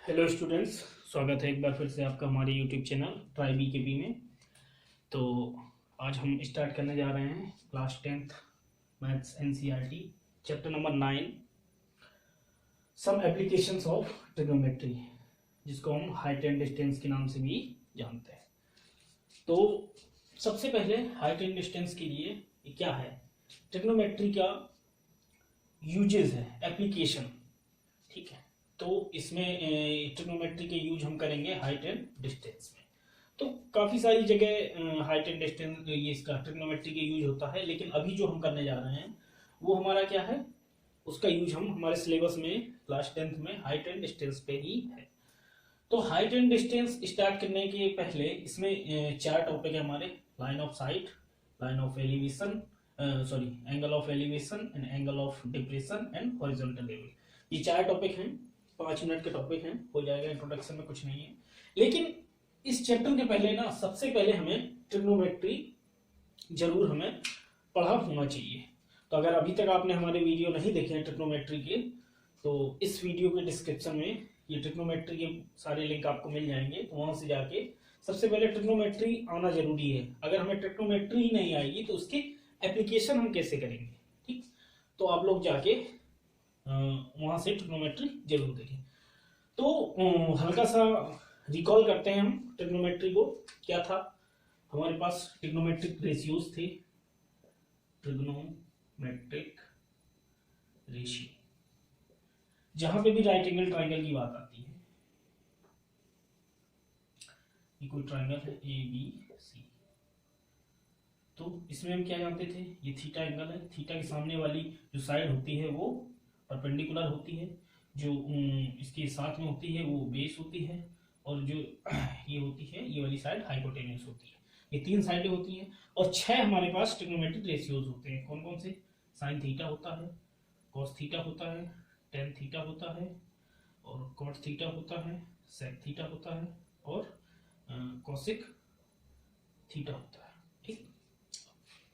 Hello students, स्वागत है एक बार फिर से आपका हमारे YouTube channel try B K B में। तो आज हम स्टार्ट करने जा रहे हैं class 10th maths NCERT chapter number 9 some applications of trigonometry, जिसको हम हाइट एंड डिस्टेंस के नाम से भी जानते हैं। तो सबसे पहले हाइट एंड डिस्टेंस के लिए ये क्या है, ट्रिग्नोमेट्री का यूजेस है, एप्लीकेशन। ठीक है, तो इसमें ट्रिग्नोमेट्री के यूज हम करेंगे हाइट एंड डिस्टेंस में। तो काफ़ी सारी जगह हाइट एंड डिस्टेंस ये इसका ट्रिग्नोमेट्री के यूज होता है, लेकिन अभी जो हम करने जा रहे हैं वो हमारा क्या है, उसका यूज हम हमारे सिलेबस में क्लास 10th में हाइट एंड डिस्टेंस पे ही है। तो हाइट एंड डिस्टेंस स्टार्ट करने के पहले इसमें चार टॉपिक है हमारे, line of site, line of elevation, angle of elevation and angle of depression and horizontal level. ये चार टॉपिक हैं, 5 मिनट के टॉपिक हैं, हो जाएगा, इंट्रोडक्शन में कुछ नहीं है। लेकिन इस चैप्टर के पहले ना, सबसे पहले हमें ट्रिग्नोमेट्री जरूर हमें पढ़ा होना चाहिए। तो अगर अभी तक आपने हमारे वीडियो नहीं देखे हैं ट्रिग्नोमेट्री के, तो इस वीडियो के डिस्क्रिप्शन में ये ट्रिग्नोमेट्री के सारे लिंक आपको मिल जाएंगे, तो वहां से जाके सबसे पहले ट्रिग्नोमेट्री आना जरूरी है। अगर हमें ट्रिग्नोमेट्री ही नहीं आएगी तो उसकी एप्लीकेशन हम कैसे करेंगे। ठीक, तो आप लोग जाके वहां से ट्रिग्नोमेट्री जरूर देखें। तो हल्का सा रिकॉल करते हैं हम ट्रिग्नोमेट्री को। क्या था हमारे पास, ट्रिग्नोमेट्रिक रेशियोज थे, ट्रिग्नोमेट्रिक रेशियो, जहां पे भी राइट एंगल ट्राइंगल की बात आती है, ये कोई ट्राइंगल है ए बी सी, तो इसमें हम क्या जानते थे, ये थीटा एंगल है, थीटा के सामने वाली जो साइड होती है वो परपेंडिकुलर होती है, जो इसके साथ में होती है वो बेस होती है, और जो ये होती है ये वाली साइड हाइपोटेन्यूस होती है। ये 3 साइडें होती हैं, और 6 हमारे पास ट्रिग्नोमेट्रिक रेशियोज होते हैं। कौन कौन से, साइन थीटा होता है, कॉस थीटा होता है, टेन थीटा होता है, और कॉट थीटा होता है, सेक थीटा होता है, और कॉसिक थीटा होता है। ठीक,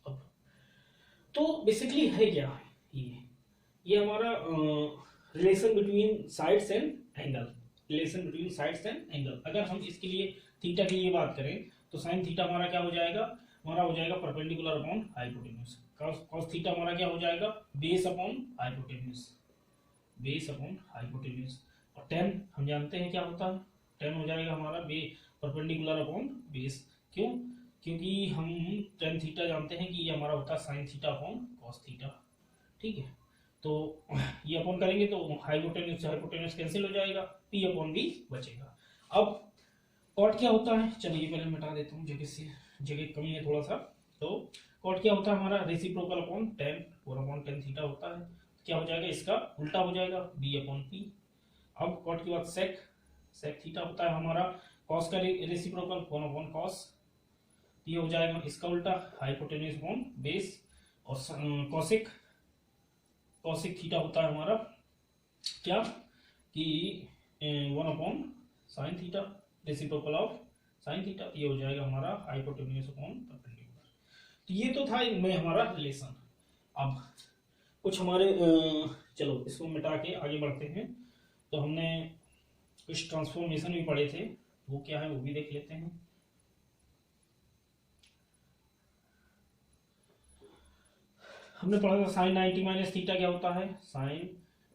अब तो बेसिकली है क्या, ये हमारा relation between sides and angle, relation between sides and angle. अगर हम इसके लिए थीटा के लिए बात करें तो साइन थीटा हमारा क्या हो जाएगा, हमारा हो जाएगा perpendicular upon hypotenuse. Cos theta हमारा क्या हो जाएगा, base upon hypotenuse, base upon hypotenuse. और टेन हम जानते हैं क्या होता है, टेन हो जाएगा हमारा परपेंडिकुलर अपॉन बेस। क्यों, क्योंकि हम टेन थीटा जानते हैं कि ये हमारा होता है sine theta upon cos theta. ठीक है, तो ये अपॉन करेंगे तो हाइपोटेन्यूस से हाइपोटेन्यूस कैंसिल हो जाएगा, पी अपॉन बी बचेगा। अब कॉट क्या होता है, चलिए पहले मिटा देता हूँ, जगह से जगह कमी है थोड़ा सा। तो कॉट क्या होता है हमारा, रेसिप्रोकल अपॉन टेन, 4/10 थीटा होता है। क्या हो जाएगा, इसका उल्टा हो जाएगा, बी अपॉन पी। अब कॉट के बाद सेक, सेक थीटा होता है हमारा कॉस का रेसिप्रोकल, 1/cos। ये हो जाएगा इसका उल्टा, हाइपोटेन्यूस अपॉन बेस। और कॉसिक, कॉसिक थीटा होता है हमारा क्या, कि 1/sin theta, reciprocal of sin theta. ये हो जाएगा हमारा हाइपोटेन्यूस अपॉन परपेंडिकुलर। तो ये तो था इनमें हमारा रिलेशन। अब कुछ हमारे चलो इसको मिटा के आगे बढ़ते हैं। तो हमने कुछ ट्रांसफॉर्मेशन भी पढ़े थे, वो क्या है वो भी देख लेते हैं। हमने पढ़ा था साइन 90 माइनस थीटा क्या होता है, sine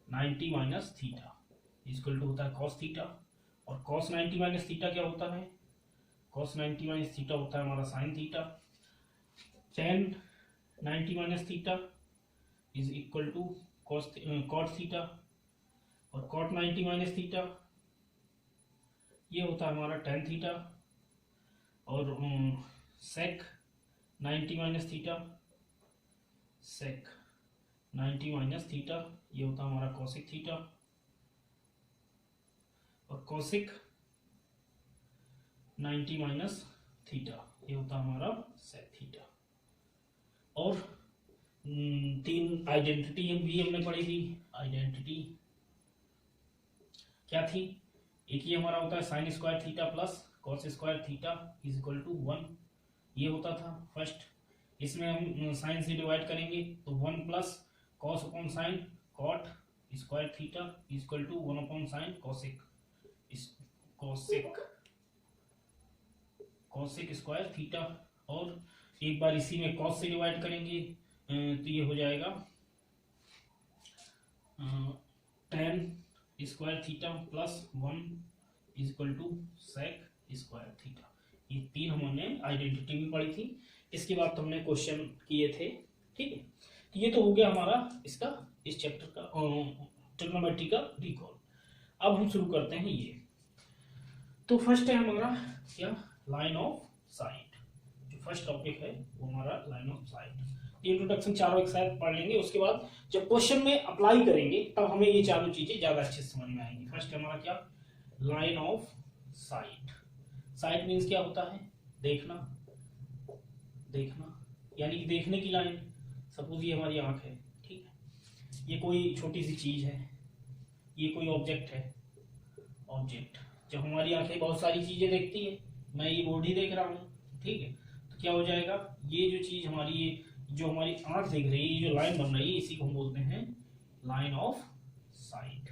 90 minus theta equal to होता है कॉस थीटा। और कॉस 90 माइनस थीटा क्या होता है, कॉस 90 माइनस थीटा होता है हमारा sine theta. Tan 90 minus theta is equal to cot theta. और कॉट 90 माइनस थीटा ये होता है हमारा टेन थीटा। और sec 90 minus theta, sec 90 minus theta ये होता है हमारा कॉसिक थीटा। और कॉसिक 90 माइनस थीटा ये होता है हमारा सेक थीटा। और 3 आइडेंटिटी भी हमने पढ़ी थी। आइडेंटिटी क्या थी, एक ही हमारा होता है sine square theta plus cos square theta is equal to 1, ये होता था फर्स्ट। इसमें हम साइन से डिवाइड करेंगे तो 1 plus cos upon sine cot square theta is equal to 1/sin cosec cosec square theta, और एक बार इसी में कॉस से डिवाइड करेंगे तो ये हो जाएगा tan square theta plus 1 is equal to sec square theta. ये तीन हमने आइडेंटिटी भी पढ़ी थी, इसके बाद तो हमने क्वेश्चन किए थे। ठीक है, तो ये तो हो गया हमारा इसका इस चैप्टर का ट्रिग्नोमेट्री का रिकॉल। अब हम शुरू करते हैं ये। तो फर्स्ट है हमारा क्या, लाइन ऑफ साइट। जो फर्स्ट टॉपिक है वो हमारा लाइन ऑफ साइट। इंट्रोडक्शन चारों एक साथ पढ़ लेंगे, उसके बाद जब क्वेश्चन में अप्लाई करेंगे तब हमें ये चारों चीजें ज्यादा अच्छे से समझ में आएंगी। फर्स्ट हमारा क्या, line of site. Site means क्या होता है, देखना, देखना यानी कि देखने की लाइन। सपोज ये हमारी आंख है, ठीक है, ये कोई छोटी सी चीज है, ये कोई ऑब्जेक्ट है, ऑब्जेक्ट। जब हमारी आंखें बहुत सारी चीजें देखती है, मैं ये बॉडी देख रहा हूँ, ठीक है, तो क्या हो जाएगा, ये जो चीज हमारी, ये जो हमारी आंख देख रही है, ये जो लाइन बन रही है, इसी को हम बोलते हैं line of site.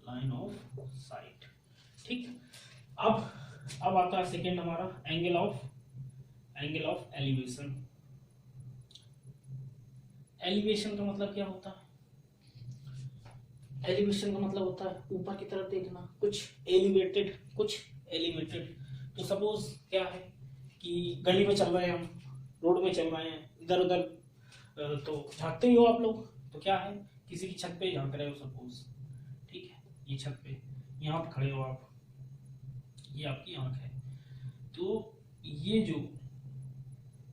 Line of site, ठीक। अब आता है सेकेंड हमारा एंगल ऑफ एलिवेशन। एलिवेशन का मतलब क्या होता है, एलिवेशन का मतलब होता है ऊपर की तरफ देखना, कुछ एलिवेटेड कुछ एलिवेटेड। तो सपोज क्या है कि गली में चल रहे हैं हम, रोड में चल रहे हैं, इधर उधर तो झांकते ही हो आप लोग, तो क्या है, किसी की छत पे झांक रहे हो सपोज, ठीक है, ये छत पे, यहाँ पे खड़े हो आप, ये आपकी आंख है, तो ये जो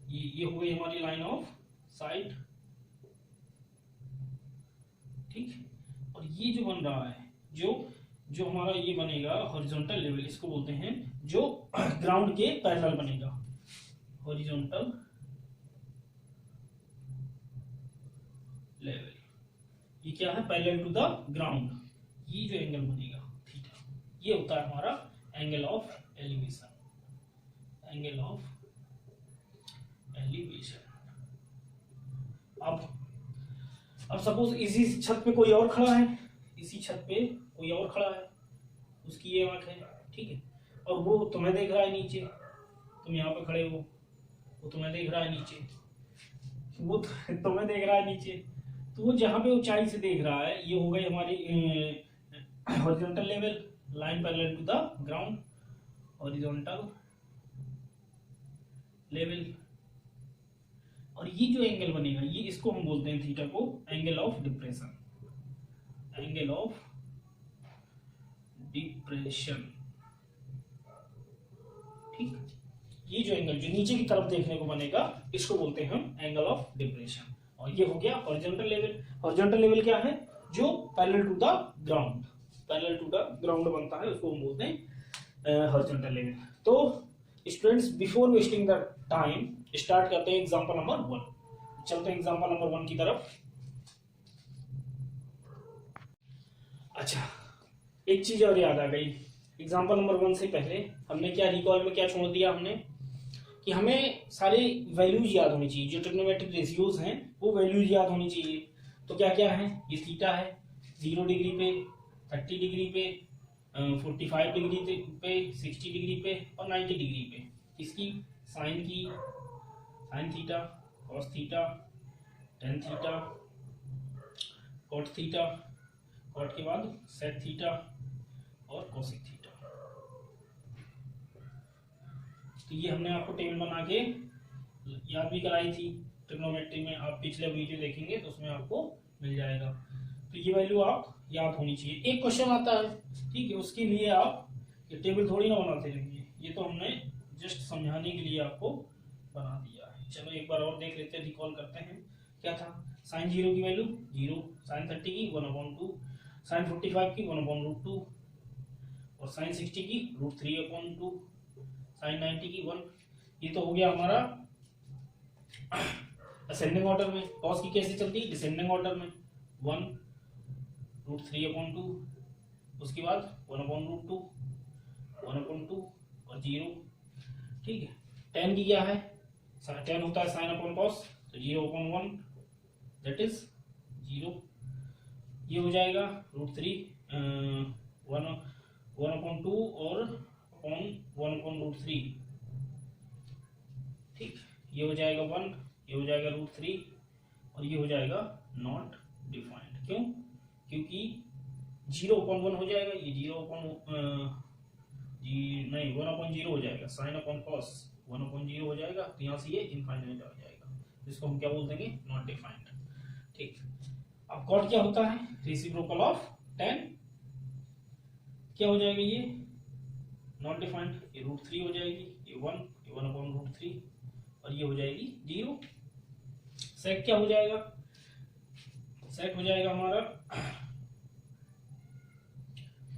ये हो गई हमारी लाइन ऑफ साइट, ठीक। और ये जो बन रहा है, जो हमारा ये बनेगा हॉरिजॉन्टल लेवल, इसको बोलते हैं जो ग्राउंड के पैरेलल बनेगा, हॉरिजॉन्टल लेवल। ये क्या है, पैरेलल टू द ग्राउंड। ये जो एंगल बनेगा थीटा, ये होता है हमारा angle of elevation, angle of elevation. अब सपोज इसी छत पे कोई और खड़ा है, इसी छत पे कोई और खड़ा है, उसकी ये आंख है, ठीक है, और वो तुम्हें देख रहा है नीचे, तुम यहाँ पे खड़े हो, वो तुम्हें देख रहा है नीचे, वो तुम्हें देख रहा है नीचे, तो वो जहां पे ऊंचाई से देख रहा है, ये हो गई हमारी horizontal level, line parallel to the ground, horizontal level. और ये जो एंगल बनेगा, ये इसको हम बोलते हैं थीटा को angle of depression, angle of depression, ठीक। ये जो एंगल जो नीचे की तरफ देखने को बनेगा, इसको बोलते हैं हम एंगल ऑफ डिप्रेशन। और ये हो गया हॉरिजॉन्टल लेवल। हॉरिजॉन्टल लेवल क्या है, जो parallel to the ground, parallel to the ground बनता है, उसको हम बोलते हैं हॉरिजॉन्टल लेवल। तो students, before wasting the time start करते हैं एग्जांपल नंबर 1। चलते हैं एग्जांपल नंबर 1 की तरफ। अच्छा, एक चीज और याद आ गई, एग्जांपल नंबर 1 से पहले हमने क्या रिकॉल में क्या छोड़ दिया, हमने कि हमें सारे वैल्यूज याद होनी चाहिए, जो ट्रिग्नोमेट्रिक रेशियोज हैं वो वैल्यूज याद होनी चाहिए। तो क्या क्या है, ये थीटा है 0 डिग्री पे, 30 डिग्री पे, 45 डिग्री पे, 60 डिग्री पे और 90 डिग्री पे। इसकी sine theta, cos theta, tan theta, cot theta, cot के बाद सेक थीटा और कोसेक थीटा। तो ये हमने आपको टेबल बना के याद भी कराई थी ट्रिग्नोमेट्री में, आप पिछले वीडियो देखेंगे तो उसमें आपको मिल जाएगा। तो ये वैल्यू आप याद होनी चाहिए। एक क्वेश्चन आता है, ठीक है, उसके लिए आप ये टेबल थोड़ी ना बनाते रहेंगे, ये तो हमने जस्ट समझाने के लिए आपको बना दिया है। चलो एक बार और देख लेते हैं, रिकॉल करते हैं। क्या था, साइन 0 की वैल्यू 0, साइन 30 की 1/2, साइन 45 की 1/√2 और साइन 60 की √3/2, साइन 90 की 1। ये तो हो गया हमारा असेंडिंग ऑर्डर में। कॉस की कैसे चलती है, डिसेंडिंग ऑर्डर में, 1 √3/2, उसके बाद 1/√2, 1/2 और 0, ठीक है। टेन की क्या है, टेन होता है साइन अपॉन कॉस, तो 0/1 दैट इज 0। ये हो जाएगा √3 1/2 और अपॉन 1/√3। ठीक, ये हो जाएगा 1, ये हो जाएगा √3 और ये हो जाएगा नॉट डिफाइंड। क्यों? क्योंकि 0/1 हो जाएगा, ये 1/0 हो जाएगा, साइन अपॉन कॉस 1/0 हो जाएगा, तो यहाँ से ये इनफाइनाइट आ जाएगा, जिसको हम क्या बोल देंगे, नॉट डिफाइंड। ठीक, अब कॉट क्या होता है, रेसिप्रोकल ऑफ tan। क्या हो जाएगा ये नॉट डिफाइंड, ये √3 हो जाएगी, ये 1, ये 1/√3 और ये हो जाएगी 0। सेक क्या हो जाएगा, सेक हो जाएगा हमारा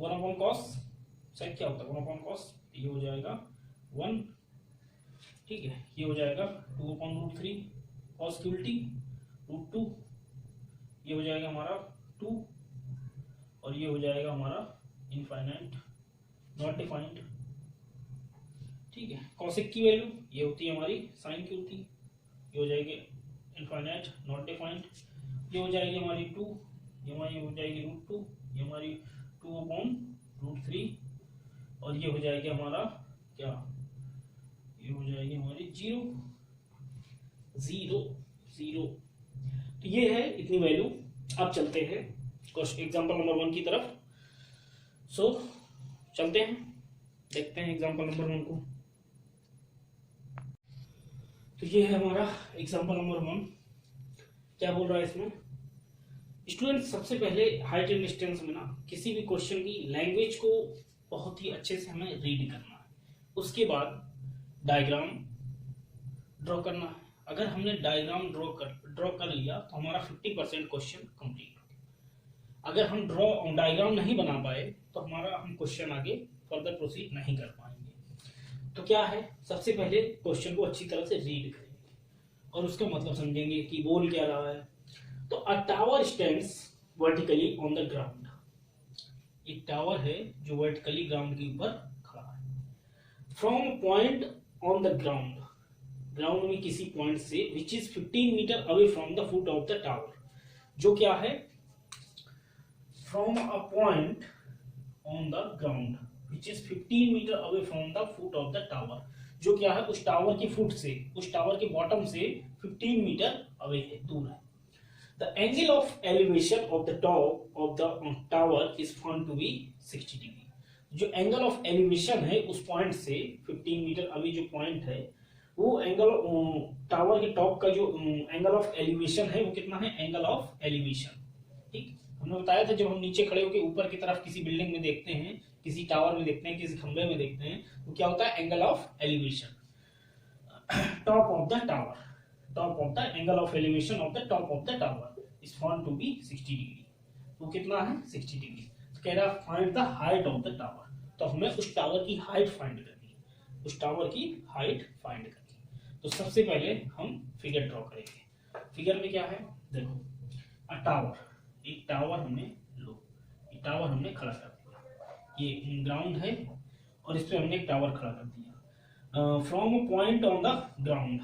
1/cos। सेक क्या होता है 1/cos, ये हो जाएगा 1। ठीक है, ये हो जाएगा 2/√3 cos क्यूल्टी √2, ये हो जाएगा हमारा 2 और ये हो जाएगा हमारा इनफाइनाइट नॉट डिफाइंड। ठीक है, कॉसेक की वैल्यू ये होती है हमारी साइन क्यूल्टी, ये हो जाएगी इनफाइनाइट नॉट डिफाइंड, ये हो जाएगी हमारी 2, ये हमारी हो जाएगी √2, ये हमारी 2/√3 और ये हो जाएगी हमारा क्या, ये हो जाएगी हमारी 0। तो ये है इतनी वैल्यू। अब चलते हैं क्वेश्चन एग्जांपल नंबर 1 की तरफ। सो चलते हैं, देखते हैं एग्जांपल नंबर 1 को। तो ये है हमारा एग्जांपल नंबर 1। क्या बोल रहा है इसमें, स्टूडेंट सबसे पहले हाइट एंड डिस्टेंस में ना किसी भी क्वेश्चन की लैंग्वेज को बहुत ही अच्छे से हमें रीड करना है, उसके बाद डायग्राम ड्रॉ करना है। अगर हमने डायग्राम ड्रॉ कर लिया तो हमारा 50% क्वेश्चन कंप्लीट हो गया। अगर हम डायग्राम नहीं बना पाए तो हमारा हम क्वेश्चन आगे फर्दर प्रोसीड नहीं कर पाएंगे। तो क्या है, सबसे पहले क्वेश्चन को अच्छी तरह से रीड करेंगे और उसका मतलब समझेंगे कि बोल क्या रहा है। तो a tower stands vertically on the ground, एक टावर है जो वर्टिकली ग्राउंड के ऊपर खड़ा है। From point on the ground, ground में किसी पॉइंट से which is 15 metre away from the foot of the tower, जो क्या है, from a point on the ground which is 15 metre away from the foot of the tower, जो क्या है उस टावर की फुट से, उस टावर के बॉटम से 15 मीटर अवे है, दूर है। The angle of elevation of the top of the tower is found to be 60 degree। जो एंगल ऑफ एलिवेशन है उस पॉइंट से 15 मीटर अभी जो पॉइंट है, वो एंगल टावर के टॉप का जो एंगल ऑफ एलिवेशन है वो कितना है, एंगल ऑफ एलिवेशन। ठीक, हमने बताया था जब हम नीचे खड़े होकर ऊपर की तरफ किसी बिल्डिंग में देखते हैं, किसी टावर में देखते हैं, किसी खंबे में देखते हैं, तो क्या होता है, angle of elevation top of the tower, top of the angle of elevation of the top of the tower is found to be 60 degree। वो कितना है, 60 डिग्री। तो कह रहा find the height of the tower, तो हमें उस tower की हाइट फाइंड करनी है, उस टावर की हाइट फाइंड करनी है। तो सबसे पहले हम फिगर ड्रॉ करेंगे। फिगर में क्या है, देखो अ टावर, एक टावर हमने लो, ये टावर हमने खड़ा कर दिया, ये ग्राउंड है और इस पे हमने एक टावर खड़ा कर दिया। From a point on the ground,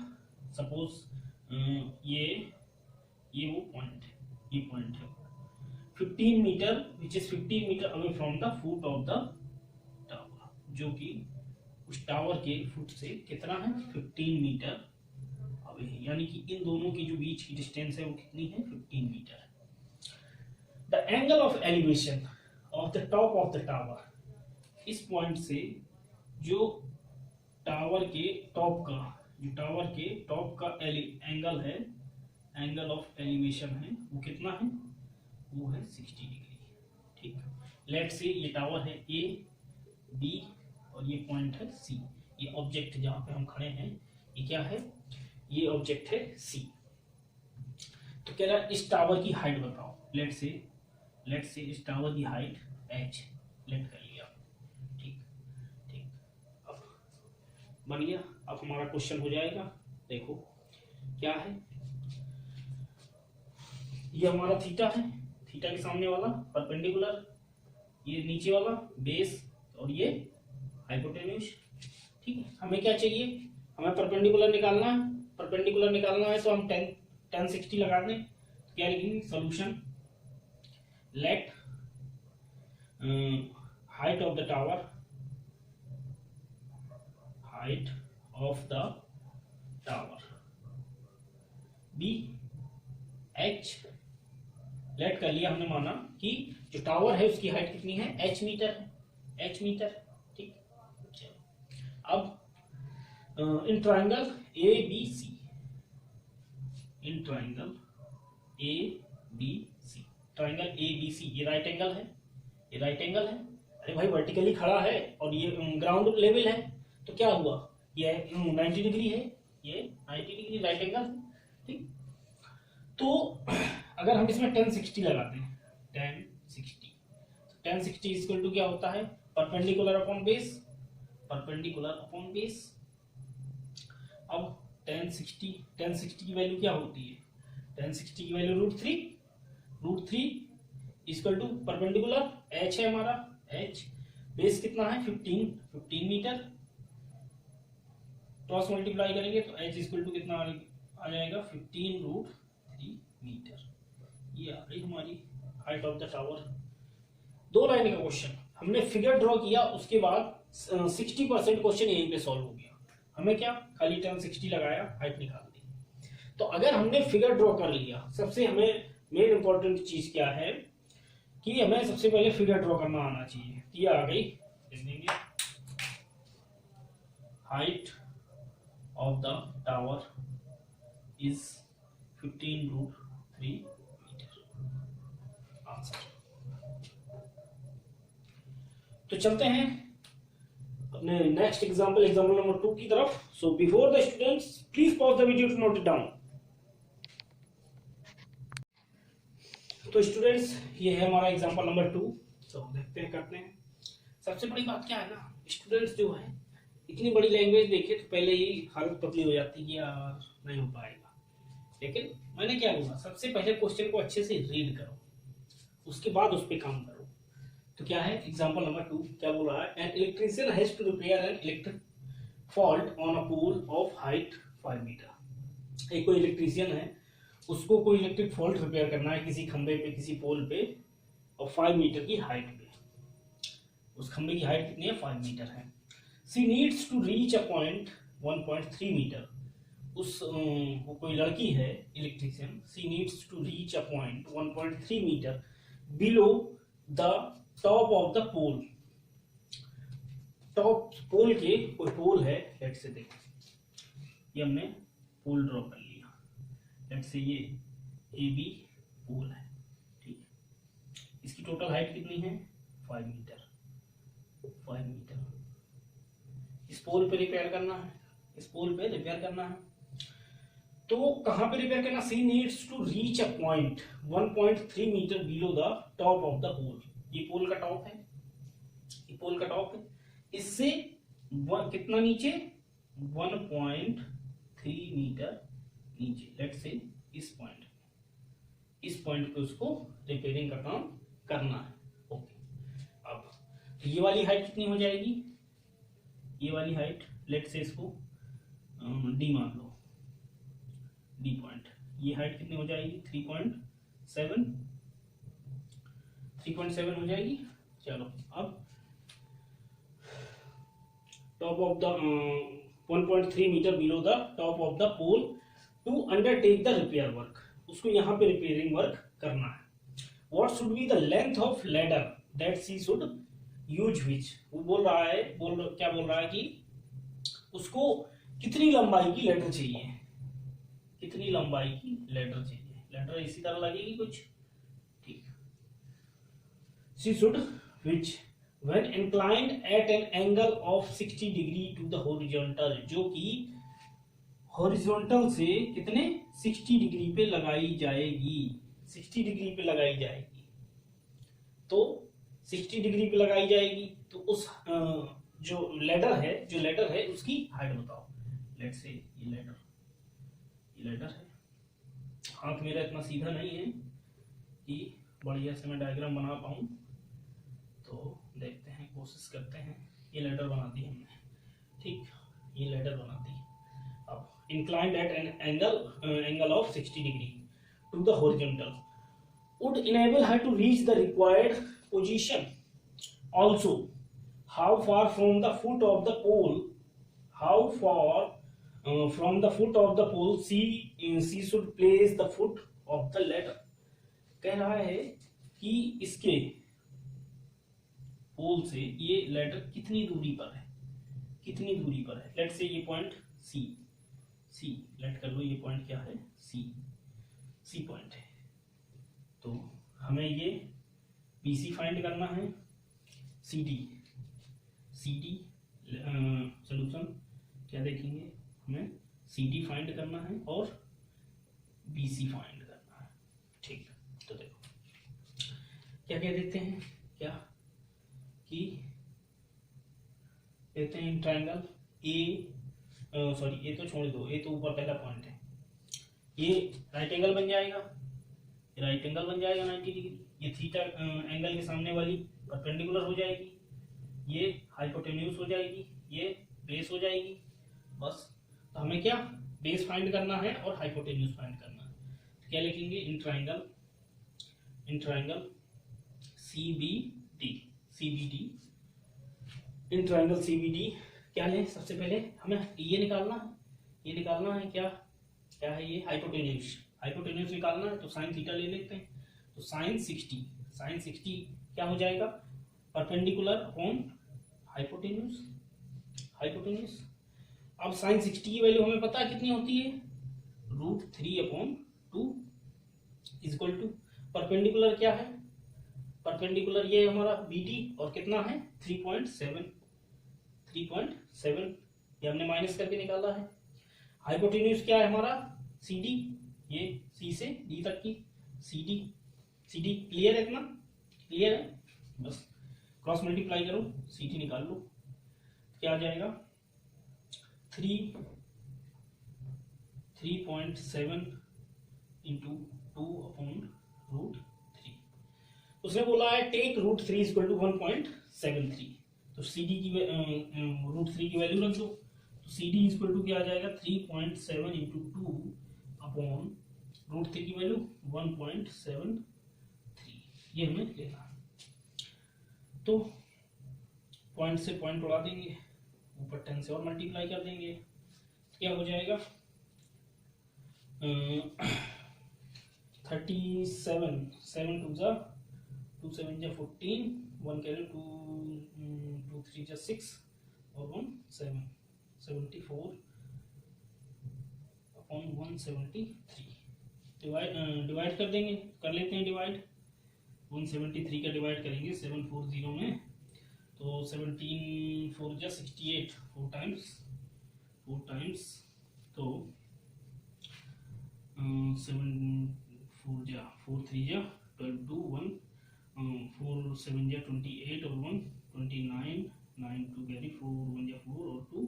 suppose ये वो पॉइंट है, ये पॉइंट है 15 metre which is 15 metre away from the foot of the tower, जो कि उस टावर के फुट से कितना है, 15 मीटर अवे है, यानी कि इन दोनों की जो बीच की डिस्टेंस है वो कितनी है, 15 metre. The angle of elevation of the top of the tower, इस पॉइंट से जो टावर के टॉप का, जो टावर के टॉप का एंगल है, एंगल ऑफ एलिवेशन है वो कितना है, वो है 60 डिग्री। ठीक, लेट से ये टावर है ए बी और ये पॉइंट है सी, ये ऑब्जेक्ट जहां पे हम खड़े हैं ये क्या है, ये ऑब्जेक्ट है सी। तो कह रहा है इस टावर की हाइट बताओ, लेट से इस टावर की हाइट h लेट कर लिया। ठीक, अब बन गया। अब हमारा क्वेश्चन हो जाएगा, देखो क्या है, ये हमारा थीटा है, थीटा के सामने वाला परपेंडिकुलर, ये नीचे वाला बेस और ये हाइपोटेन्यूज। ठीक है, हमें क्या चाहिए, हमें परपेंडिकुलर निकालना है। परपेंडिकुलर निकालना है तो हम tan 60 लगा दें। क्या लिखेंगे, solution let height of the tower, height of the tower be h, let कर लिया हमने, माना कि जो टावर है उसकी हाइट कितनी है, h मीटर है, h मीटर, ठीक। अब in triangle A B C, in triangle A B C, triangle A B C, ये राइट एंगल है, ये राइट एंगल है, अरे भाई वर्टिकली खड़ा है और ये ग्राउंड लेवल है, तो क्या हुआ, ये 90 डिग्री है, ये 90 डिग्री राइट एंगल है, ठीक। तो अगर हम इसमें 1060 लगाते हैं, 1060, 1060 इक्वल टू क्या होता है, perpendicular upon base, perpendicular upon base. अब 1060 की वैल्यू क्या होती है, 1060 की value √3 equal to perpendicular h है हमारा, h बेस कितना है 15 मीटर, क्रॉस मल्टीप्लाई करेंगे तो h इक्वल टू कितना आ जाएगा 15√3 मीटर। ये आ गई हमारी height of the tower. 2 line का क्वेश्चन हमने फिगर ड्रॉ किया, उसके बाद 60% क्वेश्चन यहीं पे सॉल्व हो गया। हमें क्या खाली 1060 लगाया, हाइट निकाल दी। तो अगर हमने फिगर ड्रॉ कर लिया, सबसे हमें मेन इंपॉर्टेंट चीज क्या है कि हमें सबसे पहले फिगर ड्रॉ करना आना चाहिए। ये आ गई, देंगे height of the tower is 15√3 metre, answer. तो चलते हैं अपने नेक्स्ट एग्जांपल नंबर 2 की तरफ। So before the students please pause the video to note it down. तो स्टूडेंट्स ये है हमारा एग्जांपल नंबर 2। तो देखते हैं, करते हैं। सबसे बड़ी बात क्या है ना, स्टूडेंट्स जो है इतनी बड़ी लैंग्वेज देखे तो पहले ही हालत पतली हो जाती है यार, नहीं हो पाएगा। लेकिन मैंने क्या बोला, सबसे पहले क्वेश्चन को अच्छे से रीड करो, उसके बाद उस पर काम करो। तो क्या है एग्जांपल नंबर 2, क्या बोल रहा है, an electrician has to repair an electric fault on a pole of height 5 metre. एक कोई इलेक्ट्रिशियन है, उसको कोई इलेक्ट्रिक फॉल्ट रिपेयर करना है किसी खंबे पे, किसी पोल पे, और 5 मीटर की हाइट पे। उस खंबे की हाइट कितनी है, 5 मीटर है। She needs to reach a point 1.3 metre. वो कोई लड़की है electrician, she needs to reach a point 1.3 metre below the top of the pole. Top pole के कोई पोल है, लेट से देखो, ये हमने पोल ड्रॉ कर लिया, लेट से ये ए बी पोल है, ठीक है। इसकी टोटल हाइट कितनी है, 5 मीटर, 5 मीटर। इस पोल पे रिपेयर करना है, इस पोल पे रिपेयर करना है। तो कहां पे रिपेयर करना, she needs to reach a point 1.3 metre below the top of the pole. ये पोल का टॉप है, ये पोल का टॉप है, इससे कितना नीचे, 1.3 मीटर नीचे, लेट से इस पॉइंट पे उसको रिपेयरिंग का काम करना है। ओके, अब तो ये वाली हाइट कितनी हो जाएगी, ये वाली हाइट, लेट से इसको डी मान लो, डी पॉइंट, ये हाइट कितनी हो जाएगी, 3.7 हो जाएगी। चलो अब top of the 1.3 metre below the top of the pole to undertake the repair work. उसको यहाँ पे रिपेयरिंग वर्क करना है। What should be the length of ladder that she should use which. वो बोल रहा है, क्या बोल रहा है कि उसको कितनी लंबाई की लैडर चाहिए, कितनी लंबाई की लैडर चाहिए। लैडर इसी तरह लगेगी कुछ, ठीक। She should which when inclined at an angle of 60 degree to the horizontal, जो कि हॉरिजॉन्टल से कितने 60 डिग्री पे लगाई जाएगी, 60 डिग्री पे लगाई जाएगी। तो 60 डिग्री पे लगाई जाएगी, तो उस जो लैडर है उसकी हाइट बताओ। लेट से ये लैडर है, हाथ मेरा इतना सीधा नहीं है कि बढ़िया से मैं डायग्राम बना पाऊं, तो देखते हैं, कोशिश करते हैं। ये लैडर बना दी हमने, ठीक, ये लैडर बना दी। अब inclined at an angle of 60 degree to the horizontal, would enable her to reach the required position. Also, how far from the foot of the pole, how far from the foot of the pole she should place the foot of the ladder. कह रहा है कि इसके पोल से ये letter कितनी दूरी पर है, कितनी दूरी पर है. लेट से ये पॉइंट सी लेट कर लो, ये पॉइंट क्या है, सी पॉइंट है. तो हमें ये बीसी फाइंड करना है. सीडी सोल्यूशन क्या देखेंगे, हमें सीडी फाइंड करना है और बीसी फाइंड करना है. ठीक, तो देखो क्या क्या देते हैं, क्या कि देते हैं ट्रायंगल ए तो छोड़ दो, ए तो ऊपर पहला पॉइंट है. ये राइट एंगल बन जाएगा, राइट एंगल बन जाएगा 90 डिग्री. ये थीटा एंगल के सामने वाली परपेंडिकुलर हो जाएगी, ये हाइपोटेन्यूज हो जाएगी, ये बेस हो जाएगी. बस, तो हमें क्या बेस फाइंड करना है और हाइपोटेन्यूज फाइंड करना है. तो क्या लिखेंगे, in triangle CBD, in triangle CBD क्या है, सबसे पहले हमें ये निकालना है क्या है ये, हाइपोटेन्यूज निकालना है. तो साइन थीटा ले लेते हैं. तो साइन 60 क्या हो जाएगा, परपेंडिकुलर अपॉन हाइपोटेन्यूज. अब साइन 60 की वैल्यू हमें पता है कितनी होती है, √3/2 इक्वल टू परपेंडिकुलर क्या है, परपेंडिकुलर ये हमारा BD और कितना है 3.7, ये हमने माइनस करके निकाला है. हाइपोटेन्यूज क्या है हमारा CD, ये C से D तक की CD क्लियर है, इतना क्लियर है. बस क्रॉस मल्टीप्लाई करो, CD निकाल लो. क्या आ जाएगा 3.7 इंटू 2/√3. उसने बोला है टेक √3 इक्वल टू 1.73. तो CD की √3 की वैल्यू रख दो. तो CD इक्वल टू क्या आ जाएगा 3.7 इंटू 2/√3 की वैल्यू 1.73. ये हमें लेना है. तो पॉइंट से पॉइंट उड़ा देंगे, ऊपर 10 से और मल्टीप्लाई कर देंगे. क्या हो जाएगा 37, 7 2 जा 2 7 जा 14, 1 कैरी 2 3 जा 6 और 1 7, 74/173. डिवाइड कर देंगे, कर लेते हैं डिवाइड. 173 का डिवाइड करेंगे 740 में, तो 17 4 जा 68, 4 टाइम्स तो 7 4 जा 4 3 जा 12 2 1 4 7 जा 28 और 1 29, 9 2 कैरी 4 1 जा 4 और 2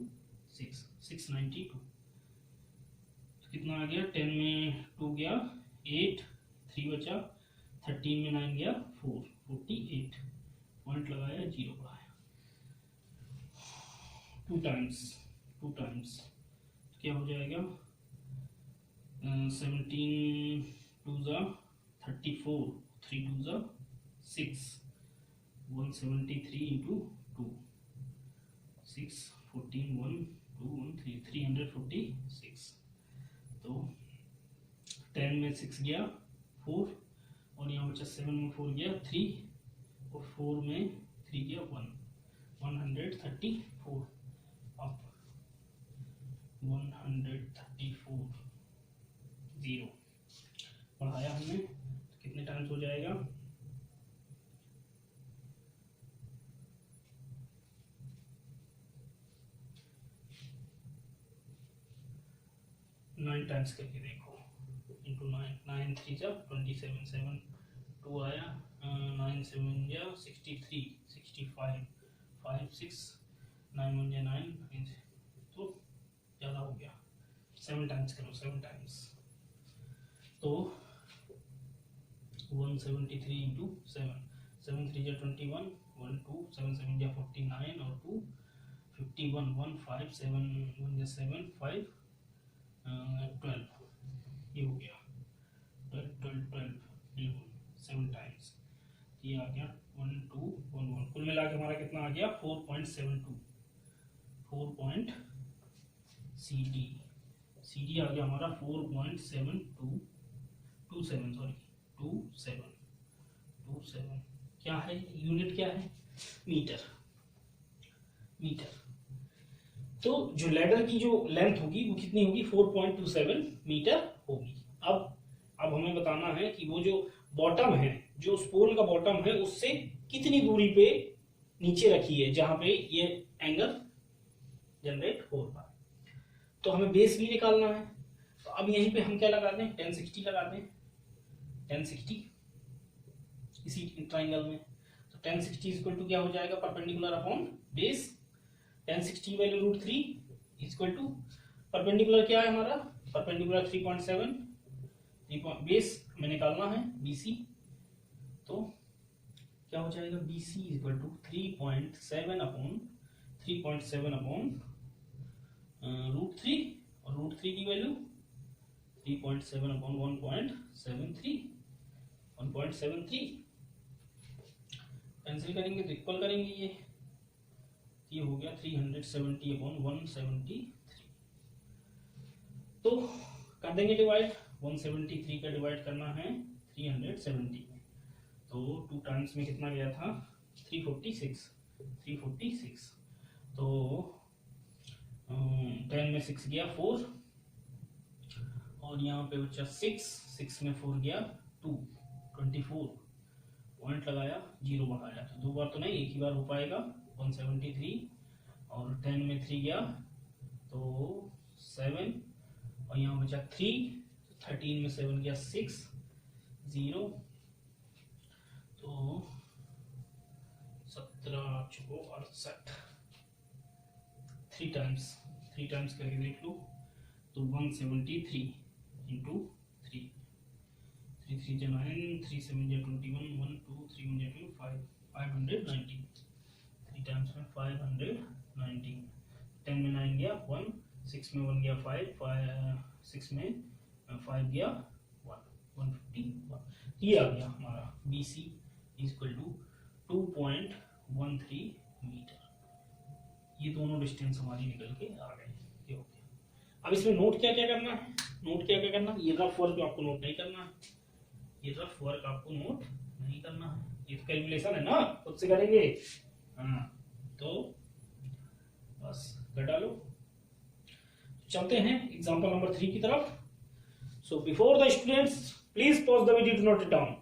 692. तो कितना आ गया, 10 में 2 गया 8, 3 बचा, 13 में 9 गया 4, 48. पॉइंट लगाया, 0 बढ़ाया. 2 टाइम्स तो क्या हो जाएगा 17 2 जा 34, 3 2 जा 6, 173 इंटू 2 6 14 1 2 1 3 346. तो 10 में 6 गया 4 और यहाँ बचा 7 में 4 गया 3 और 4 में 3 गया 1, 134. अब 134 0 बढ़ाया हमने, तो कितने टाइम्स हो जाएगा 9 टाइम्स करके देखो, इंटू 9 3 जा 27, 7 2 आया, 9 7 जा 63, 65 5 6 9 1 जा 9, तो ज़्यादा हो गया. 7 टाइम्स करो, 7 टाइम्स तो 173 इंटू 7, 7 3 जा 21, 1 2 7 7 जा 49 और 2 51, 1 5 7 1 जा 7 5 12. ये हो गया 12 11 17 ये आ गया 1211, कुल मिला के हमारा कितना आ गया 4.72, 4 CD आ गया हमारा 4.27 क्या है, यूनिट क्या है, मीटर। तो जो लैडर की जो लेंथ होगी वो कितनी होगी 4.27 मीटर होगी। अब हमें बताना है कि वो जो बॉटम है, जो स्पोल का बॉटम है, उससे कितनी दूरी पे नीचे रखी है जहां पे ये एंगल जनरेट हो रहा है। तो हमें बेस भी निकालना है। तो अब यहीं पे हम क्या लगा दें, 1060 लगा दें, 1060 इसी ट्राइंगल में। तो 1060 इक्वल टू क्या हो जाएगा, perpendicular upon base. 1060 value √3 equal to perpendicular क्या है हमारा, परपेंडिकुलर 3.7, बेस हमें निकालना है BC। तो क्या हो जाएगा, BC इक्वल टू 3.7 अपॉन √3, और √3 की वैल्यू 3.7 अपॉन 1.73 कैंसिल करेंगे तो इक्वल करेंगे, ये हो गया 370 अपॉन 173। तो कर देंगे डिवाइड, 173 का डिवाइड करना है 370 में, तो 2 टाइम्स में कितना गया था 346। तो 10 में 6 गया 4, और यहाँ पे बचा 6 में 4 गया 2, 24 पॉइंट लगाया, 0 बढ़ाया। तो 2 बार तो नहीं, एक ही बार हो पाएगा 173, और 10 में 3 गया तो 7, और यहाँ बचा 3, 13 में 7 गया 6, 0, तो 17×68, 3 टाइम्स करके देख लो, तो 173 इंटू 3, 3 3 9, 3 7 21, 1 2 3 1 2 5, 590, 3 टाइम्स में 590, 10 में 9 गया 1, 6 में 1 गया 5, 6 में 5 गया 151। ये आ गया हमारा BC इक्वल टू 2.13 मीटर। ये दोनों डिस्टेंस हमारी निकल के आ गए, ये हो गया। अब इसमें नोट क्या क्या करना है, ये रफ वर्क आपको नोट नहीं करना है, ये तो कैलकुलेशन है ना, खुद से करेंगे। हाँ, तो बस कर डालो। चलते हैं एग्जांपल नंबर 3 की तरफ। So before the students please pause the video, do not it down.